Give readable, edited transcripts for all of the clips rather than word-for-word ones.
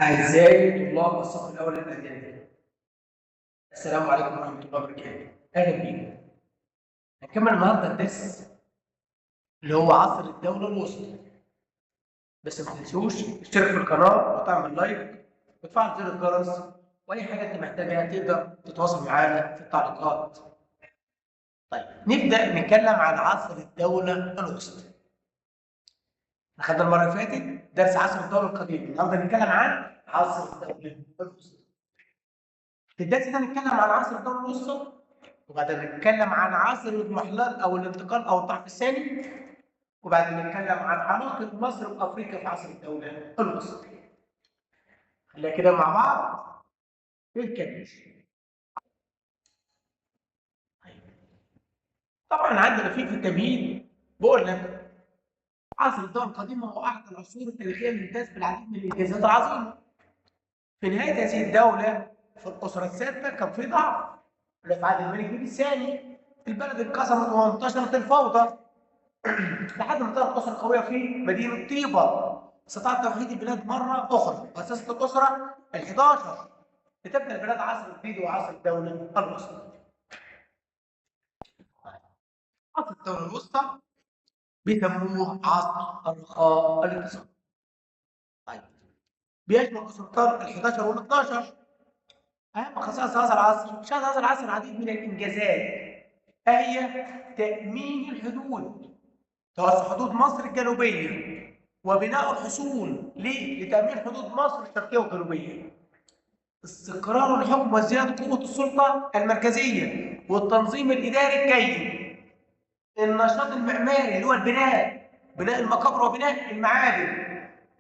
أعزائي طلاب الصف الأول الإعدادي، السلام عليكم ورحمة الله وبركاته، أهلا بيكم. هنكمل النهارده الدرس اللي هو عصر الدولة الوسطى، بس ما تنسوش تشترك في القناة وتعمل لايك وتفعل زر الجرس، وأي حاجة أنت محتاجها تقدر تتواصل معانا في التعليقات. طيب نبدأ نتكلم عن عصر الدولة الوسطى. أخذنا المرة اللي فاتت درس عصر الدولة القديمة، النهارده نتكلم عن عصر الدولة الوسطى. في الدرس ده نتكلم عن عصر الدولة الوسطى، وبعدين نتكلم عن عصر الاضمحلال او الانتقال او الضعف الثاني، وبعدين نتكلم عن علاقه مصر بافريقيا في عصر الدوله الوسطى. خلينا كده مع بعض نتكلم. طبعا عندنا في التمهيد بقول لك عصر الدوله القديمه هو احد العصور التاريخيه الممتاز بالعديد من الانجازات العظيمه. في نهايه هذه الدوله في الاسره السادسه كان في ضعف في عهد الملك بيبي الثاني، البلد انقسمت وانتشرت الفوضى لحد ما طلعت أسرة قوية في مدينة طيبة استطاعت توحيد البلاد مرة أخرى، وأسست الأسرة ال11 لتبدأ البلاد عصر جديد وعصر الدولة الوسطى. عصر الدولة الوسطى بيسموه عصر الرخاء الاقتصادي. طيب بيشمل السلطان ال11 وال12. أهم خصائص هذا العصر، شهد هذا العصر العديد من الإنجازات، هي تأمين الحدود، توسع حدود مصر الجنوبية وبناء الحصون لتأمين حدود مصر الشرقية والجنوبية، استقرار الحكم وزيادة قوة السلطة المركزية والتنظيم الإداري الجيد، النشاط المعماري اللي هو البناء، بناء المقابر وبناء المعابد،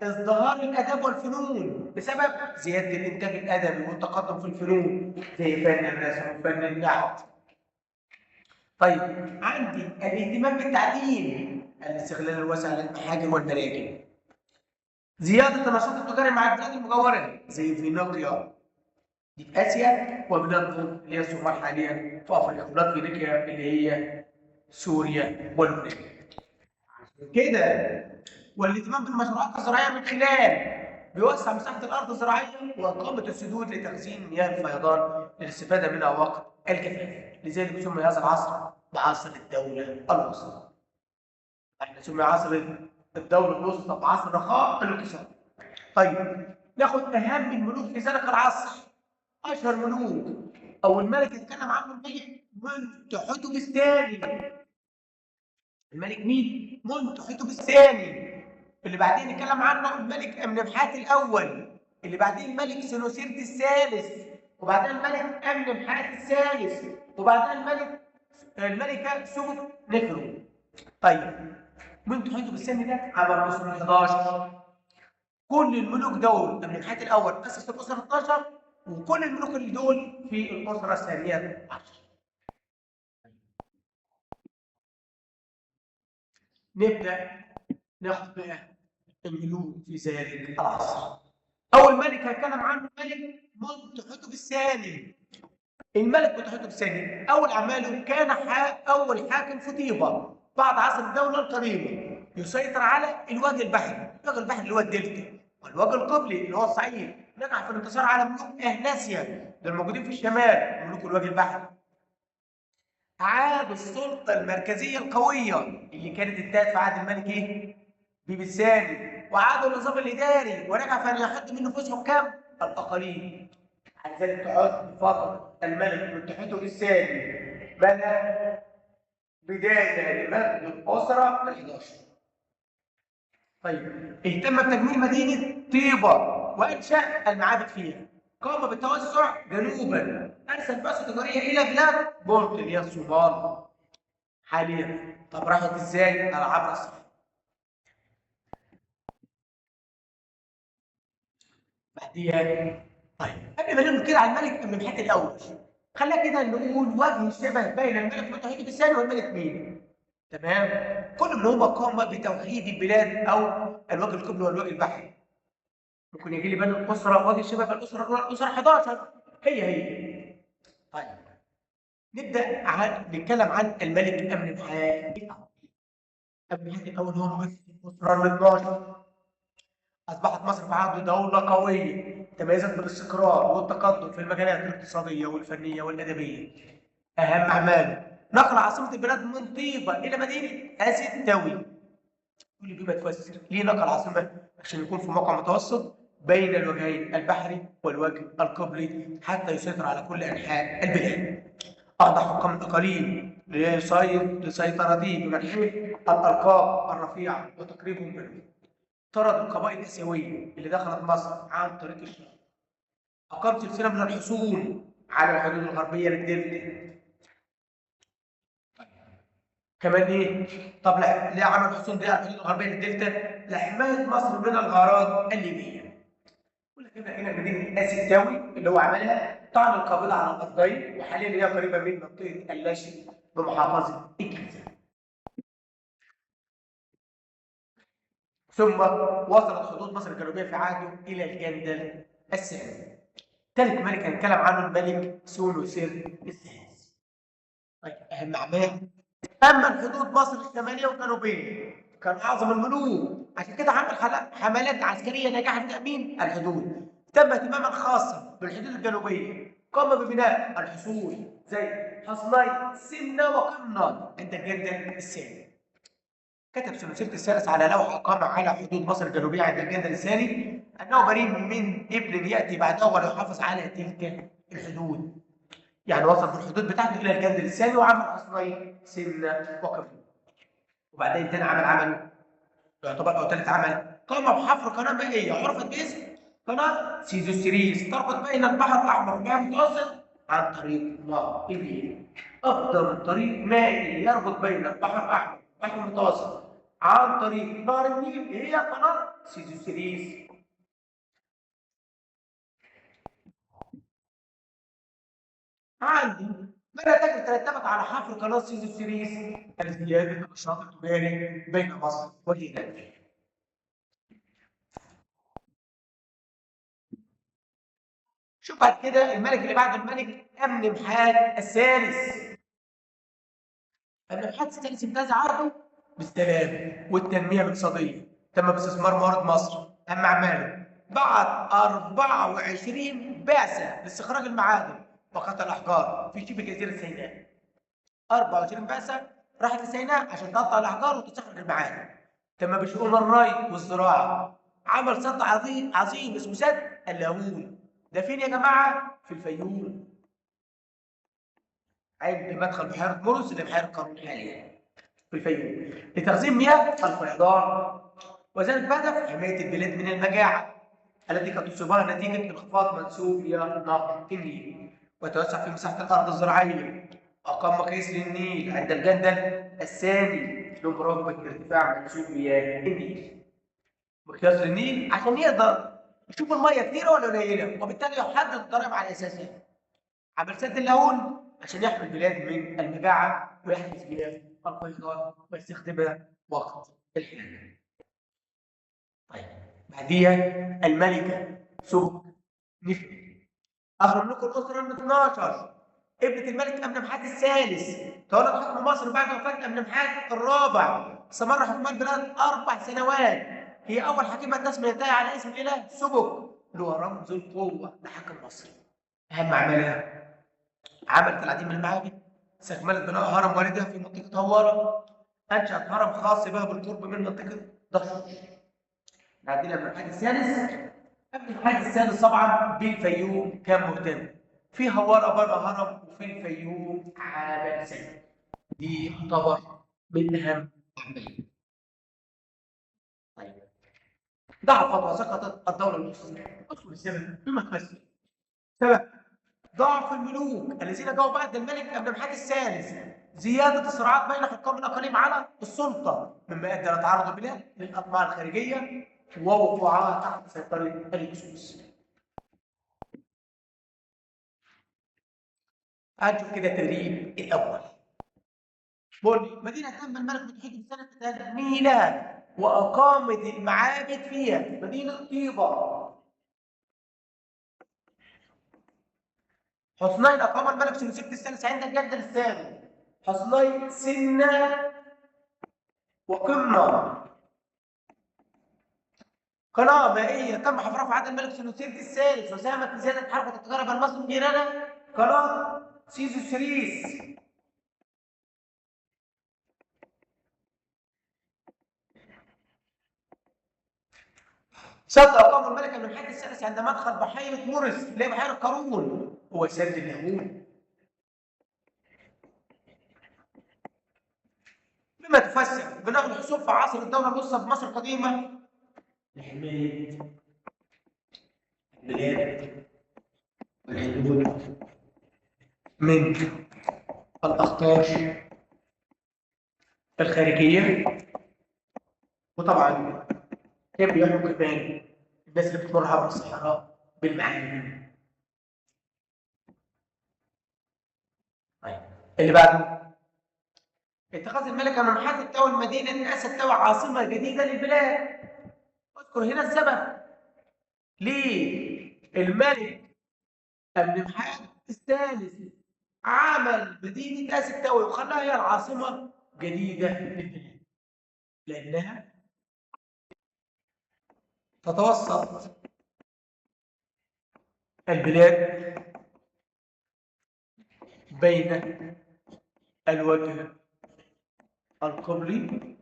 ازدهار الآداب والفنون بسبب زيادة الإنتاج الأدبي والتقدم في الفنون زي فن الرسم وفن النحت. طيب عندي الاهتمام بالتعليم، الاستغلال الواسع للمحاجر والمراكب، زيادة النشاط التجاري مع البلاد المجاورة زي فينيقيا دي في آسيا، وبلاد اللي هي الصومال حاليا في أفريقيا، بلاد فينيقيا اللي هي سوريا ولبنان. كده والاهتمام بالمشروعات الزراعية من خلال بيوسع مساحة الأرض الزراعية وإقامة السدود لتخزين مياه الفيضان للاستفادة منها وقت الجفاف، لذلك سمي هذا العصر بعصر الدولة الوسطى. احنا سمي عصر الدولة الوسطى بعصر رخاء الاقتصاد. طيب ناخد اهم الملوك في ذلك العصر. اشهر ملوك او الملك اللي اتكلم عنه الملك منتحتب الثاني. الملك مين؟ منتحتب الثاني. اللي بعدين نتكلم عنه الملك امنمحات الاول، اللي بعدين الملك سنوسرت الثالث، وبعدين الملك امنمحات الثالث، وبعدين الملكه سوق نفرو. طيب منتحتب الثاني ده عمل الاسره 11. كل الملوك دول امنمحات الاول اسس الاسره 12، وكل الملوك اللي دول في الاسره الثانيه 10. نبدا ناخد بقى الملوك في ذلك العصر. اول ملك هتكلم عنه الملك منتحتب الثاني. الملك منتحتب الثاني اول اعماله كان اول حاكم في طيبه بعد عصر الدوله القديمه، يسيطر على الوجه البحري، الوجه البحري اللي هو الدلتا، والوجه القبلي اللي هو الصعيد. نجح في الانتصار على ملوك اهناسيا دول الموجودين في الشمال، ملوك الوجه البحري. عاد السلطه المركزيه القويه اللي كانت انتهت في عهد الملك ايه؟ بيبي الثاني، وعادوا النظام الاداري ونجح في ان يحد من نفوسهم كم؟ الاقاليم. لذلك تعد فتره الملك منتحتب الثاني بنى بدايه لمجد الاسره ال11. طيب اهتم بتجميل مدينه طيبه وانشا المعابد فيها، قام بالتوسع جنوبا، ارسل بعثه تجاريه الى بلاد بورت اللي هي الصومال حاليا. طب راحت ازاي؟ على عبر الصحراء. بعديها طيب قبل ما نقول كده على الملك امنمحات الاول، خلينا كده نقول وجه الشبه بين الملك منتحتب الثاني والملك مين؟ تمام؟ كل منهما قام بتوحيد البلاد او الوجه القبلي والوجه البحري. ممكن يجي لي بين الاسره وجه الشبه بين الاسره الاولى الاسره 11 هي. طيب نبدا نتكلم عن الملك امنمحات الاول. امنمحات الاول هو مؤسس الاسره ال12. أصبحت مصر في عهده دولة قوية تميزت بالاستقرار والتقدم في المجالات الاقتصادية والفنية والأدبية. أهم أعماله نقل عاصمة البلاد من طيبة إلى مدينة آسيوي. كل دي بتفسر ليه نقل عاصمة عشان يكون في موقع متوسط بين الوجهين البحري والوجه القبلي حتى يسيطر على كل أنحاء البلاد. أخضع حكام الأقاليم لسيطرته بمنحهم الألقاب الرفيعة وتقريبهم منه. طرد القبائل الآسيوية اللي دخلت مصر عن طريق الشرق. أقام سلسلة من الحصون على الحدود الغربية للدلتا. كمان ايه؟ طب لا ليه عمل حصون دي على الحدود الغربيه للدلتا؟ لحمايه مصر من الغارات الليبيه. ولكن هنا مدينه اسيوي اللي هو عملها طعن القابضه على الارضين وحاليا هي قريبه من منطقه اللاشي بمحافظه الجيزه. ثم وصلت حدود مصر الجنوبيه في عهده الى الجندل الثاني. ثالث ملك هنتكلم عنه الملك سونوسير الثالث. طيب اهم اعمال. اما الحدود مصر الشماليه والجنوبيه كان اعظم الملوك، عشان كده عمل حملات عسكريه ناجحه في تامين الحدود. تم اهتماما خاصا بالحدود الجنوبيه، قام ببناء الحصون زي حصني سنه وقمنه عند الجندل الثاني. كتب سنوسرت الثالث على لوحه قام على حدود مصر الجنوبيه عند الجندل الثاني انه بريء من ابن ياتي بعده ويحافظ على تلك الحدود. يعني وصل بالحدود بتاعته الى الجندل الثاني وعمل حصني سنه وقمنه. وبعدين تاني عمله يعتبر او ثالث عمل قام بحفر قناه مائيه عرفت باسم قناه سيزوسيريس تربط بين البحر الاحمر والبحر المتوسط عن طريق نهر النيل. افضل طريق مائي يربط بين البحر الاحمر والبحر المتوسط عن طريق نهر النيل هي قناه سيزوسيريس. عندي نتائج ترتبت على حفر قناه سيزوسيريس لزياده النشاط التجاري بين مصر واليونان. شوف بعد كده الملك اللي بعد الملك امن محات الثالث. امن محات الثالث امتاز عهده بالسلام والتنميه الاقتصاديه. تم باستثمار موارد مصر. اهم اعماله بعت 24 بعثه لاستخراج المعادن وقطع الاحجار في شبه جزيره سيناء. 24 بعثه راحت لسيناء عشان تقطع الاحجار وتستخرج المعادن. تم بشؤون الري والزراعه. عمل سد عظيم اسمه سد اللاهون. ده فين يا جماعه؟ في الفيوم عند مدخل بحيره مرس لبحيره قارون حاليا في الفيوم لتخزين مياه الفيضان. وذلك بهدف حمايه البلاد من المجاعه التي قد تصيبها نتيجه انخفاض منسوب مياه نهر النيل وتوسع في مساحه الارض الزراعيه. اقام مقياس للنيل عند الجندل الثاني لمراقبه ارتفاع منسوب مياه النيل. مقياس للنيل عشان يقدر يشوف الميه كثيره ولا قليله وبالتالي يحدد الضرائب على اساسها. عمل سد اللاهون عشان يحمي البلاد من المجاعة ويحدث بها الفيضان ويستخدمها وقت الحاجة. طيب بعديها الملكة سوق نفر آخر ملوك الأسرة ال 12 ابنة الملك أمنمحات الثالث تولت حكم مصر بعد وفاة أمنمحات الرابع. استمر حكم البلاد 4 سنوات. هي أول حكيمة تسمى ينتهي على اسم الإله سبك اللي هو رمز القوة لحكم مصر. أهم أعمالها عملت العديد من المعابد. استكملت بناء هرم والدها في منطقة هوارة. أنشأت هرم خاص بها بالقرب من منطقة دشوش. عندنا ابن الحاج الثالث. ابن الحاج الثالث طبعا بالفيوم كان مهتم. في هوارة بنى هرم وفي الفيوم عمل سد. دي يعتبر من أهم أعماله. طيب ضعفت وسقطت الدولة المصرية. اذكر السبب بما تمثل. سبب ضعف الملوك الذين جاءوا بعد الملك أمنمحات الثالث. زيادة الصراعات بين حكام الأقاليم على السلطة مما أدى إلى تعرض البلاد للأطماع الخارجية ووقوعها تحت سيطرة الهكسوس. هنشوف كده التدريب الأول. بقول لي مدينة تم الملك متحيد سنة تدميرها وأقامت المعابد فيها مدينة طيبة. حصنين أقام الملك سنوسرت الثالث عند الجندل الثاني. حصني سنة وقمة قناة مائية تم حفرها في عهد الملك سنوسرت الثالث وساهمت في زيادة حركة التجارة بين مصر وجيرانها. قناة سيزوسريس. سد أقام الملك المنحدر الثالث عند مدخل بحيرة مورس اللي هي بحيرة قارون، هو سد اليهود. بما تفسر بناء الحصول في عصر الدولة الوسطى في مصر القديمة لحماية البلاد والحدود من الأخطار الخارجية. وطبعا كان بيحكم كمان الناس اللي بتمر عبر الصحراء بالمعادن. طيب اللي بعده اتخاذ الملك منحدر تاوى المدينة أسد تاوى عاصمة جديدة للبلاد. اذكر هنا السبب ليه الملك المنحدر الثالث عمل مدينة أسد تاوى وخلاها هي العاصمة جديدة للبلاد، لأنها تتوسط البلاد بين الوجه القبلي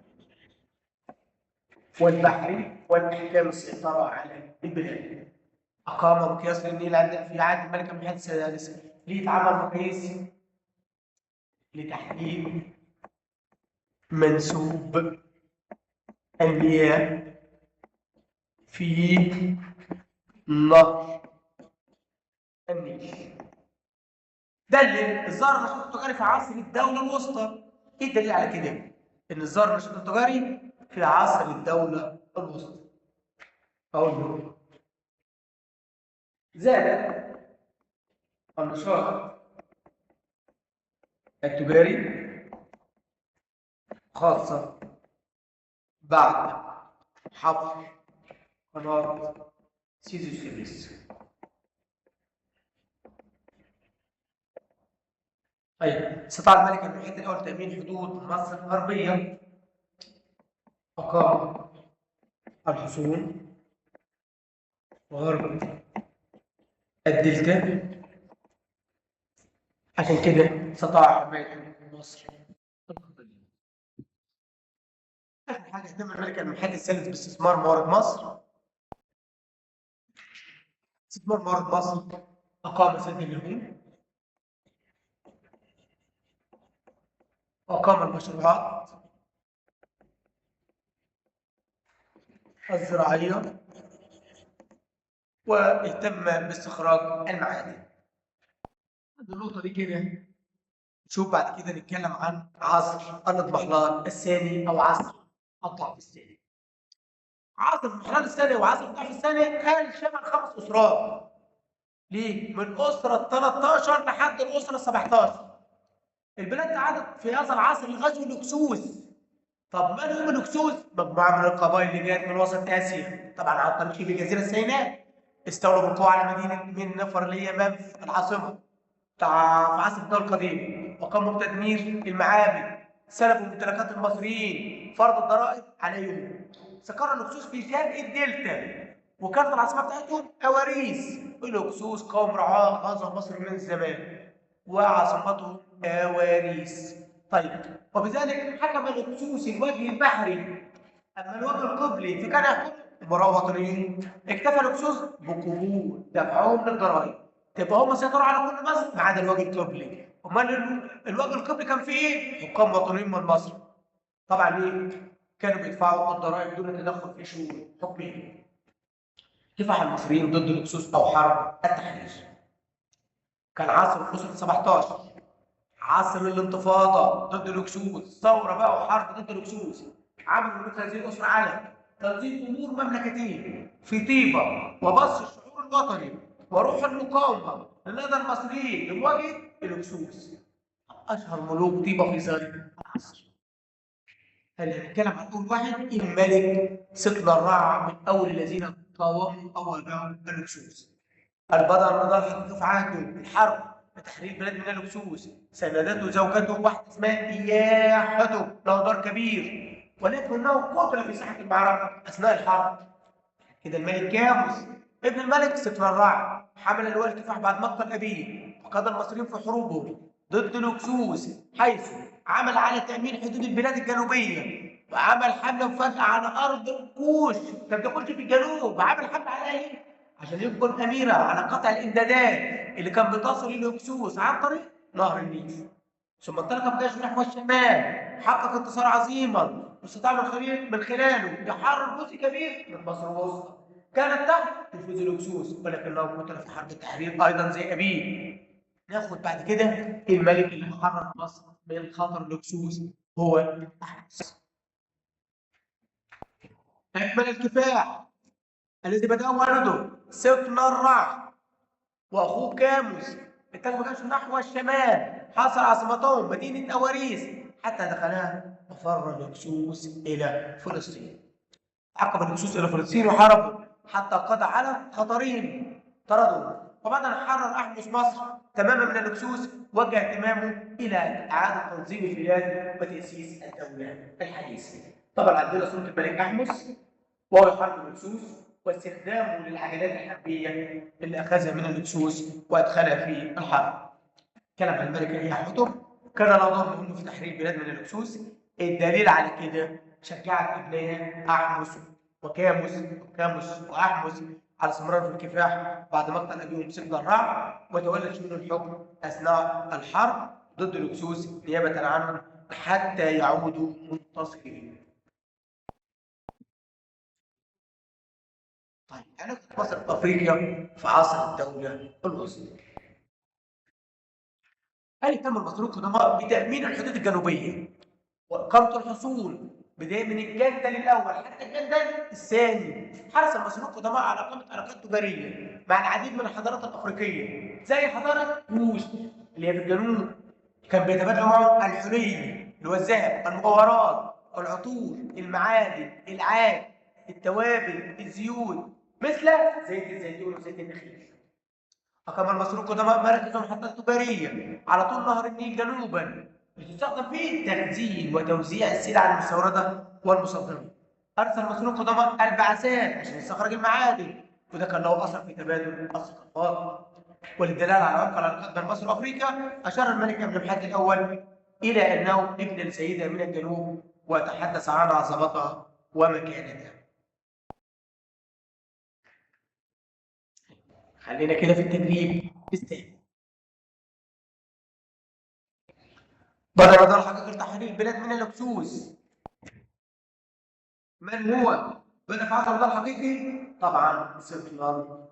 والبحري والإحكام السيطرة على البلاد. أقام مقياس للنيل في عهد الملك محمد السادس. ليه اتعمل مقياس؟ لتحديد منسوب المياه في نهر النيل. دلل الظاهر النشاط التجاري في عصر الدولة الوسطى. ايه الدليل على كده؟ ان الظاهر النشاط التجاري في عصر الدولة الوسطى. اقول له زاد النشاط التجاري خاصة بعد حفر قناة سيزوسيريس. طيب استطاع الملك المحيط الأول تأمين حدود مصر الغربية. أقام الحصون غرب الدلتا، عشان كده استطاع حماية حدود مصر الغربية. آخر حاجة اهتم الملك المحيط الثالث باستثمار موارد مصر. استثمار موارد مصر أقام سد اليهود، وأقام المشروعات الزراعية، واهتم باستخراج المعادن. النقطة دي كده نشوف بعد كده نتكلم عن عصر الاضمحلال الثاني أو عصر الضعف الثاني. عصر الاضمحلال الثاني وعصر الضعف الثاني كان شمل 5 أسرات. ليه؟ من أسرة 13 لحد الأسرة 17. البلاد تعرضت في هذا العصر لغزو الهكسوس. طب من هم الهكسوس؟ مجموعة من القبائل اللي جاءت من وسط آسيا، طبعا عن طريق شبه جزيرة سيناء. استولوا بالقوة على مدينة من نفر اللي هي منف العاصمة في عصر الدولة القديمة، وقاموا بتدمير المعابد، سلبوا ممتلكات المصريين، فرضوا الضرائب عليهم. استقر الهكسوس في شرق الدلتا، وكانت العاصمة بتاعتهم أواريس. الهكسوس قوم رعاة غزا مصر من زمان، وعاصمتهم أواريس. طيب وبذلك حكم الهكسوس الوجه البحري، أما الوجه القبلي فكان يحكم البراء وطنيين. اكتفى الهكسوس بقبول دفعهم للضرائب، تبقى هم سيطروا على كل مصر ما عدا الوجه القبلي. امال الوجه القبلي كان فيه ايه؟ حكام وطنيين من مصر. طبعا ليه؟ كانوا بيدفعوا الضرائب دون تدخل في شؤون حكمهم. كفاح المصريين ضد الهكسوس او حرب التحرير. كان عصر الاسره 17 عصر الانتفاضه ضد الهكسوس، ثوره بقى وحرب ضد الهكسوس. عملوا مثل هذه الاسره على تنظيم امور مملكتين في طيبه وبث الشعور الوطني وروح المقاومه لدى المصريين لمواجهه الهكسوس. اشهر ملوك طيبه في ذلك العصر. هل هنتكلم عن اول واحد؟ الملك صقل الرع، من اول الذين قاوموا او واجهوا الهكسوس. البدر نضال حقيقي في عهده الحرب لتحرير البلاد من الهكسوس. ساندته زوجته واحده اسمها اياحته، له دور كبير، ولكنه قتل في ساحه المعركه اثناء الحرب. كده الملك كاموس ابن الملك سكنرع حمل لواء الكفاح بعد مقتل أبيه، وقاد المصريين في حروبهم ضد الهكسوس، حيث عمل على تأمين حدود البلاد الجنوبية، وعمل حملة مفاجئة على أرض الكوش. ما بتاخدش في الجنوب، عمل حملة عليها إيه؟ عشان يجبر أميرة على قطع الإمدادات اللي كان بتصل للهكسوس عن طريق نهر النيل. ثم انطلق بجيش نحو الشمال، حقق انتصار عظيما واستطاع من خلاله يحرر جزء كبير من مصر الوسطى. كانت تحت نفوذ الهكسوس، ولكنه قتل في حرب التحرير ايضا زي ابيه. ناخد بعد كده الملك اللي حرر مصر من خطر الهكسوس هو احمس. اكمل الكفاح الذي بدأه والده سكنرع واخوه كاموس، اتجهوا جيشه نحو الشمال، حاصر عاصمتهم مدينه اواريس حتى دخلها، وفر الهكسوس الى فلسطين. عقب الهكسوس الى فلسطين وحاربوا حتى قضى على خطرهم، طردوا. وبعد ان حرر احمس مصر تماما من الهكسوس، وجه اهتمامه الى اعاده تنظيم البلاد وتاسيس الدوله الحديثه. طبعا عندنا صوره الملك احمس وهو يحارب الهكسوس، واستخدامه للعجلات الحربيه اللي اخذها من الهكسوس وادخلها في الحرب. كلام عن الملكه هي حتب كان له دور مهم في تحرير البلاد من الهكسوس. الدليل على كده شجعت ابنيها احمس وكاموس واحمس على الاستمرار في الكفاح بعد مقتل ابيهم سكنرع، وتولى شؤون الحكم اثناء الحرب ضد الهكسوس نيابه عنهم حتى يعودوا منتصرين. طيب علاقة مصر بأفريقيا في عصر الدولة الوسطى. هل اهتم المصريون القدماء بتأمين الحدود الجنوبية وإقامة الحصون بداية من الجندل الأول حتى الجندل الثاني؟ حرص المصريون القدماء على إقامة علاقات تجارية مع العديد من الحضارات الأفريقية زي حضارة كوش اللي هي في الجنوب. كان بيتبادلوا معهم الحلي اللي هو الذهب، المجوهرات، العطور، المعادن، العاج، التوابل، الزيوت مثل زيت الزيتون وزيت النخيل. أقام المصريون قدماء مراكز محطات تجارية على طول نهر النيل جنوبا بتستخدم فيه تخزين وتوزيع السلع المستوردة والمصدرة. أرسل المصريون قدماء البعثات عشان يستخرج المعادن، وده كان له أثر في تبادل الثقافات. وللدلالة على عمق العلاقات بين مصر وأفريقيا أشار الملك ابن محمد الأول إلى أنه ابن السيدة من الجنوب، وتحدث عن عظمتها ومكانتها. خلينا كده في التدريب الثاني. بدأ مدار حقيقة تحرير البلاد من الهكسوس. من هو بدأ في عصر الرضا الحقيقي؟ طبعا سكنر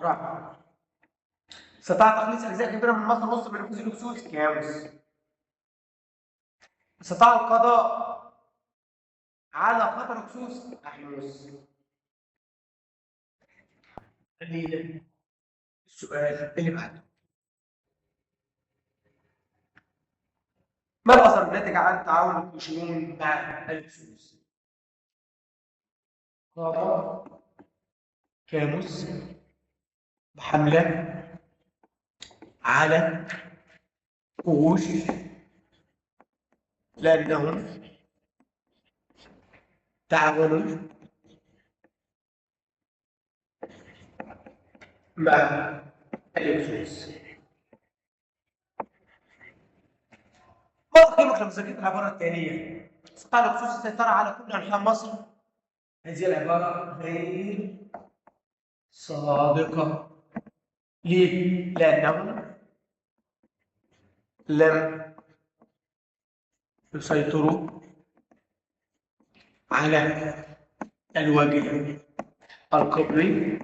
راح. استطاع تخليص أجزاء كبيرة من مصر نص من نفوذ الهكسوس كاموس. استطاع القضاء على خطر الهكسوس أحمس. خلينا السؤال اللي بعده. ما الأثر الناتج عن تعاون الكوشيون مع الهكسوس؟ قضى كاموس بحملة على كوش لأنهم تعاونوا مع الهكسوس. ما قيمة لما ذكرت العبارة التالية؟ استطاع الهكسوس السيطرة على كل أنحاء مصر. هذه العبارة غير صادقة. ليه؟ لأنهم لم يسيطروا على الوجه القبلي،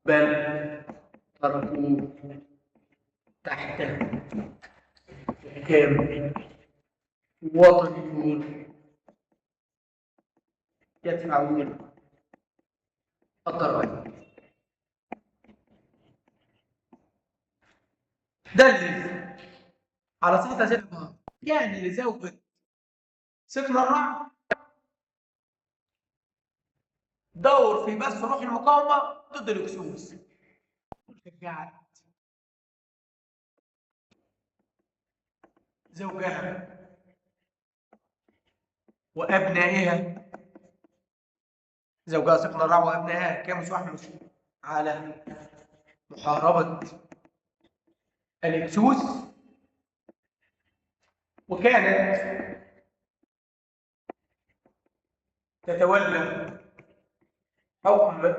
بل تركوه تحت حكام وطنيون يدفعون الضرائب. دلل على صحة هذه العبارة يعني لزوجة سكن الرعد دور في بث روح المقاومة ضد الهكسوس. شجعت زوجها وأبنائها زوجها سقنا الرعوة وابنها كانوا سحمس على محاربة الهكسوس، وكانت تتولى حكم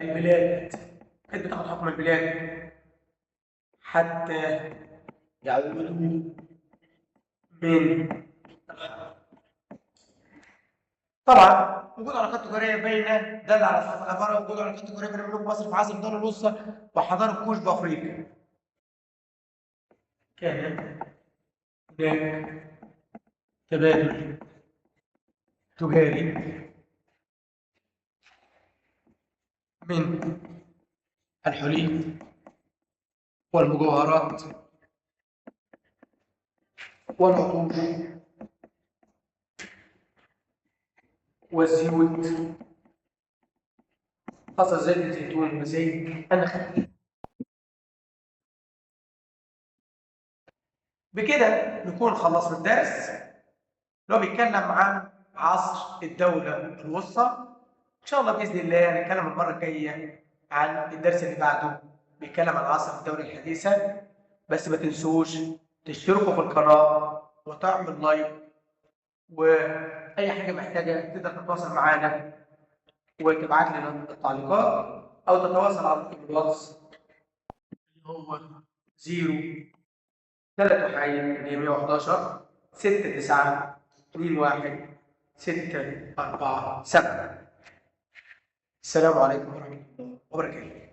البلاد، كانت بتاخد حكم البلاد حتى يعودوا من الحرب. طبعا وجود علاقات تجاريه بين دل على صحه العباره وجود علاقات تجاريه بين ملوك مصر في عصر الدوله الوسطى وحضاره كوش بافريقيا. كان هناك تبادل تجاري من الحلي والمجوهرات والعطور والزيوت، خاصة زيت الزيتون وزيت النخيل. بكده نكون خلصنا الدرس اللي هو بيتكلم عن عصر الدولة الوسطى. إن شاء الله بإذن الله نتكلم المرة الجاية عن الدرس اللي بعده بيتكلم عن عصر الدولة الحديثة. بس ما تنسوش تشتركوا في القناة وتعمل لايك، وأي حاجة محتاجة تقدر تتواصل معانا وتبعت لنا التعليقات أو تتواصل على رقم الواتس اللي هو 0 3 111 6 9 2 1 6 4 7. السلام عليكم ورحمة الله وبركاته.